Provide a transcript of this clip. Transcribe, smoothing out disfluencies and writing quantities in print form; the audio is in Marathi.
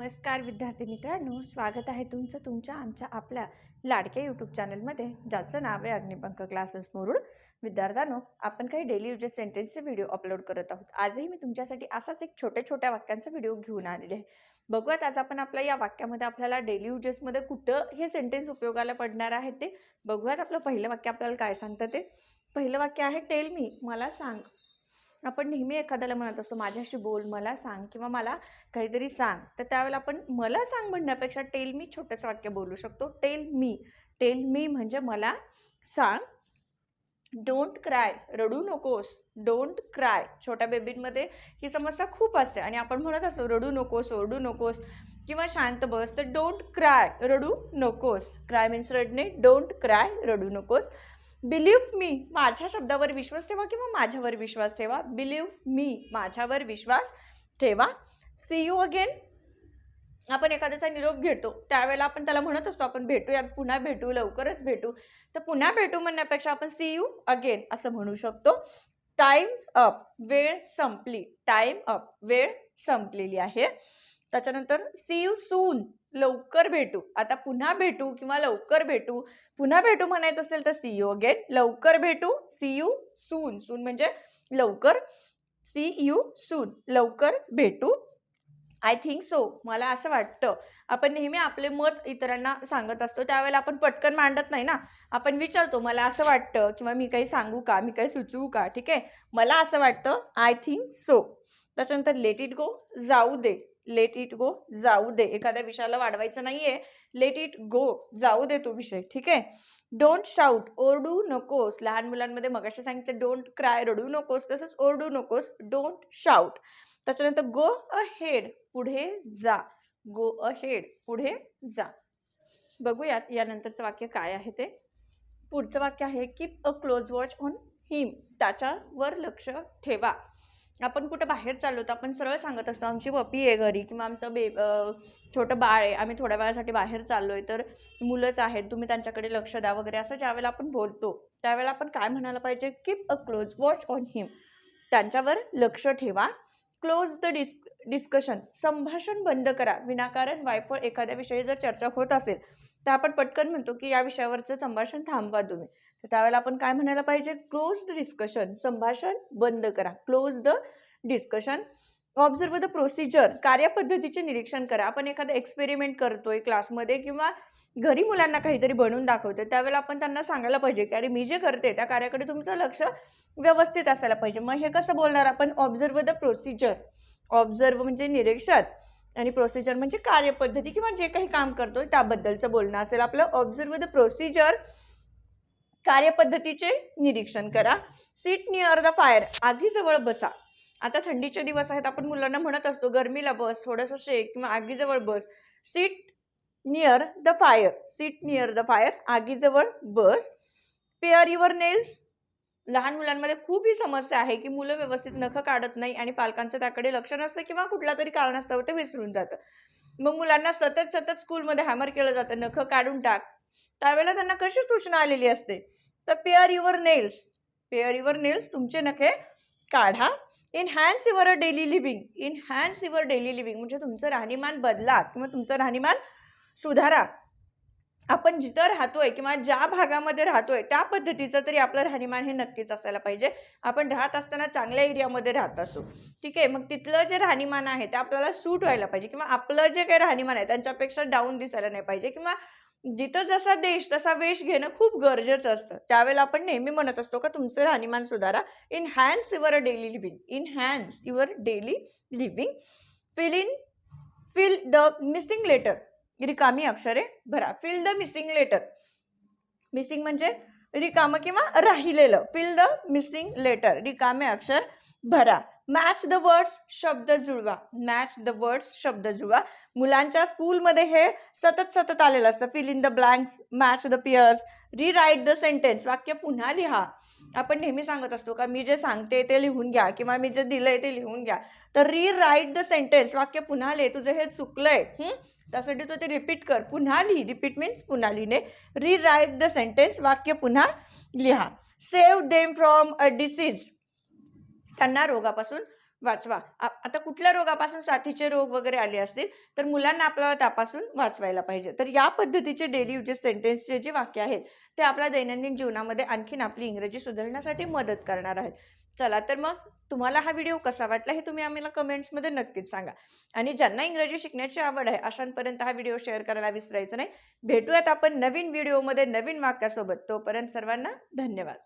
नमस्कार विद्यार्थी मित्रांनो, स्वागत आहे तुमचं तुमच्या आमच्या आपल्या लाडक्या यूट्यूब चॅनलमध्ये, ज्याचं नाव आहे अग्निपंख क्लासेस मुरुड. विद्यार्थ्यांनो, आपण काही डेली युजेस सेंटेन्सचे व्हिडिओ अपलोड करत आहोत. आजही मी तुमच्यासाठी असाच एक छोट्या वाक्यांचा व्हिडिओ घेऊन आलेले आहे. बघूयात आज आपण आपल्या या वाक्यामध्ये आपल्याला डेली युजेसमध्ये कुठं हे सेंटेन्स उपयोगाला पडणार आहे ते बघूयात. आपलं पहिलं वाक्य आपल्याला काय सांगतं ते. पहिलं वाक्य आहे टेल मी, मला सांग. आपण नेहमी एखाद्याला म्हणत असतो माझ्याशी बोल, मला सांग किंवा मला काहीतरी सांग. तर त्यावेळेला आपण मला सांग म्हणण्यापेक्षा टेल मी छोटंसं वाक्य बोलू शकतो. टेल मी म्हणजे मला सांग. डोंट क्राय, रडू नकोस. डोंट क्राय, छोट्या बेबींमध्ये ही समस्या खूप असते आणि आपण म्हणत असतो रडू नकोस, ओरडू नकोस किंवा शांत बस. तर डोंट क्राय, रडू नकोस. क्राय मीन्स रडणे. डोंट क्राय, रडू नकोस. बिलीव्ह मी, माझ्या शब्दावर विश्वास ठेवा किंवा माझ्यावर विश्वास ठेवा. बिलीव्ह मी, माझ्यावर विश्वास ठेवा. सी यू अगेन, आपण एखाद्याचा निरोप घेतो त्यावेळेला आपण त्याला म्हणत असतो आपण भेटूयात, पुन्हा भेटू, लवकरच भेटू. तर पुन्हा भेटू म्हणण्यापेक्षा आपण सी यू अगेन असं म्हणू शकतो. टाइम्स अप, वेळ संपली. टाइम अप, वेळ संपलेली आहे. त्याच्यानंतर सी यू सून, लवकर भेटू. आता पुन्हा भेटू किंवा लवकर भेटू, पुन्हा भेटू म्हणायचं असेल तर सी यू अगेन. लवकर भेटू, सी यू सून. सून म्हणजे लवकर. सी यू सून, लवकर भेटू. आय थिंक सो, मला असं वाटतं. आपण नेहमी आपले मत इतरांना सांगत असतो त्यावेळेला आपण पटकन मांडत नाही ना, आपण विचारतो मला असं वाटतं किंवा मी काही सांगू का, मी काही सुचवू का. ठीक आहे, मला असं वाटतं, आय थिंक सो. त्याच्यानंतर लेट इट गो, जाऊ दे. लेट इट गो, जाऊ दे. एखाद्या विषयाला वाढवायचं नाहीये, लेट इट गो, जाऊ दे तो विषय. ठीक आहे. डोंट शाउट, ओरडू नकोस. लहान मुलांमध्ये मगाशी सांगितलं डोंट क्राय, रडू नकोस, तसंच ओरडू नकोस. Don't shout. त्याच्यानंतर गो अहेड, पुढे जा. गो अहेड, पुढे जा. बघूयात यानंतरचं वाक्य काय आहे ते. पुढचं वाक्य आहे keep a close watch on him, त्याच्यावर लक्ष ठेवा. आपण कुठं बाहेर चाललो तर आपण सरळ सांगत असतो आमची पप्पी आहे घरी किंवा आमचं छोटं बाळ आहे, आम्ही थोड्या वेळासाठी बाहेर चाललोय, तर मुलंच आहेत, तुम्ही त्यांच्याकडे लक्ष द्या वगैरे. असं ज्यावेळेला आपण बोलतो त्यावेळेला आपण काय म्हणायला पाहिजे, keep a close watch on him, त्यांच्यावर लक्ष ठेवा. क्लोज द डिस्कशन, संभाषण बंद करा. विनाकारण वायफळ एखाद्या विषयी जर चर्चा होत असेल तर आपण पटकन म्हणतो की या विषयावरचं संभाषण थांबवा तुम्ही. तर त्यावेळेला आपण काय म्हणायला पाहिजे, क्लोज द डिस्कशन, संभाषण बंद करा. Close the discussion. Observe the procedure, कार्यपद्धतीचे निरीक्षण करा. आपण एखादा एक्सपेरिमेंट करतोय क्लासमध्ये किंवा घरी मुलांना काहीतरी बनवून दाखवतोय त्यावेळेला आपण त्यांना सांगायला पाहिजे की अरे मी जे करते त्या कार्याकडे तुमचं लक्ष व्यवस्थित असायला पाहिजे. मग हे कसं बोलणार आपण, ऑब्झर्व द प्रोसिजर. ऑब्झर्व म्हणजे निरीक्षण आणि प्रोसिजर म्हणजे कार्यपद्धती किंवा जे काही काम करतोय त्याबद्दलचं बोलणं असेल आपलं. ऑब्झर्व द प्रोसिजर, कार्यपद्धतीचे निरीक्षण करा. सीट नियर द फायर, आगीजवळ बसा. आता थंडीचे दिवस आहेत, आपण मुलांना म्हणत असतो गरमीला बस, थोडंसं शेक किंवा आगीजवळ बस. Sit near the fire, sit near the fire, आगीजवळ बस. पेअर युअर नेल्स, लहान मुलांमध्ये खूप ही समस्या आहे की मुलं व्यवस्थित नखं काढत नाही आणि पालकांचं त्याकडे लक्ष नसतं किंवा कुठला तरी कारणास्तव ते विसरून जातं. मग मुलांना सतत स्कूलमध्ये हॅमर केलं जातं नखं काढून टाक. त्यावेळेला त्यांना कशी सूचना आलेली असते, तर pair your nails, pair your nails, तुमचे नखे काढा. Enhance your daily living, enhance your daily living म्हणजे तुमचं राहणीमान बदला किंवा तुमचं राहणीमान सुधारा. आपण जिथं राहतोय किंवा ज्या भागामध्ये राहतोय त्या पद्धतीचं तरी आपलं राहणीमान हे नक्कीच असायला पाहिजे. आपण राहत असताना चांगल्या एरियामध्ये राहत असो, ठीक आहे, मग तिथलं जे राहणीमान आहे ते आपल्याला सूट व्हायला पाहिजे किंवा आपलं जे काही राहणीमान आहे त्यांच्यापेक्षा डाऊन दिसायला नाही पाहिजे किंवा जिथं जसा देश तसा वेश घेणं खूप गरजेचं असतं. त्यावेळेला आपण नेहमी म्हणत असतो का तुमचं राहणीमान सुधारा. Enhance your daily living, enhance your daily living. Fill the missing letter, रिकामी अक्षरे भरा. Fill the missing letter, missing म्हणजे रिकामं किंवा राहिलेलं. फिल द मिसिंग लेटर, रिकामे अक्षर भरा. मॅच द वर्ड्स, शब्द जुळवा. मॅच द वर्ड्स, शब्द जुळवा. मुलांच्या स्कूलमध्ये हे सतत आलेलं असतं. Fill in the blanks, match the pairs, rewrite the sentence, वाक्य पुन्हा लिहा. आपण नेहमी सांगत असतो का मी जे सांगते ते लिहून घ्या किंवा मी जे दिलंय ते लिहून घ्या. तर रिराईट द सेंटेन्स, वाक्य पुन्हा लिह. तुझं हे चुकलंय त्यासाठी तू ते रिपीट कर, पुन्हा लिही. रिपीट मीन्स पुन्हा लिहिणे. रिराईट द सेंटेन्स, वाक्य पुन्हा लिहा. Save them from a disease, त्यांना रोगापासून वाचवा. आता कुठल्या रोगापासून साथीचे रोग वगैरे आले असतील, तर मुलांना आपल्याला त्यापासून वाचवायला पाहिजे. तर या पद्धतीचे डेली युजेस सेंटेन्सचे जे वाक्य आहेत, ते आपल्या दैनंदिन जीवनामध्ये आणखीन आपली इंग्रजी सुधारण्यासाठी मदत करणार आहेत. चला तर मग तुम्हाला हा व्हिडिओ कसा वाटला हे तुम्ही आम्हाला कमेंट्समध्ये नक्कीच सांगा. आणि ज्यांना इंग्रजी शिकण्याची आवड आहे, अशांपर्यंत हा व्हिडिओ शेअर करायला विसरायचं नाही. भेटूयात आपण नवीन व्हिडिओमध्ये नवीन वाक्यासोबत. तोपर्यंत सर्वांना धन्यवाद.